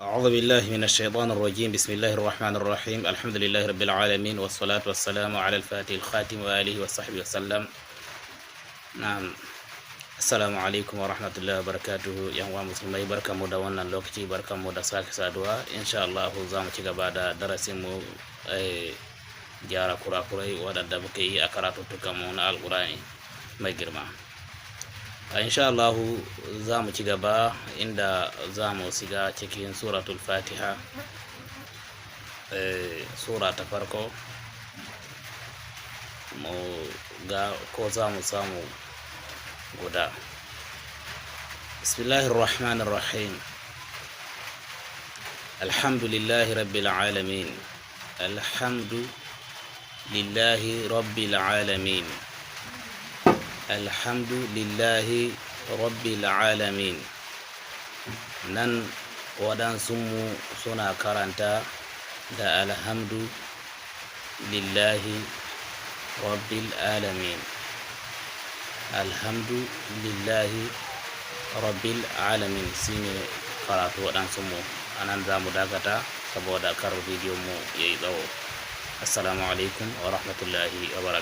أعوذ بالله من الشيطان الرجيم. بسم الله الرحمن الرحيم. الحمد لله رب العالمين، والصلاة والسلام على الفاتح الخاتم وآله وصحبه وسلم. نعم. Assalamu alaikum wa rahmatullahi wa barakatuhu. Yan uwa musulmai, barkanmu da wannan lokaci, barkanmu da sake saduwa. Insha Allah za mu ci gaba da darasin mu gyara kurakurai waɗanda muke yi a karatuttukan mu na alƙur'ani mai girma. Insha Allah za mu ci gaba inda za mu shiga cikin suratul Fatiha, sura ta farko, mu ga ko za mu samu guda. Bismillahir Rahmanir Rahim. Alhamdulillahi Rabbil Alamin. Alhamdulillahi Rabbil Alamin. Alhamdulillahi Rabbil Alamin. Nan waɗansu mu suna karanta da alhamdu lillahi Rabbil Alamin. Alhamdulillahi Rabbil Alamin shine karatu waɗansu mu. Anan za mu dakata saboda kar bidiyon mu yayi tsawo. Assalamu alaikum wa rahmatullahi wa barakatuh.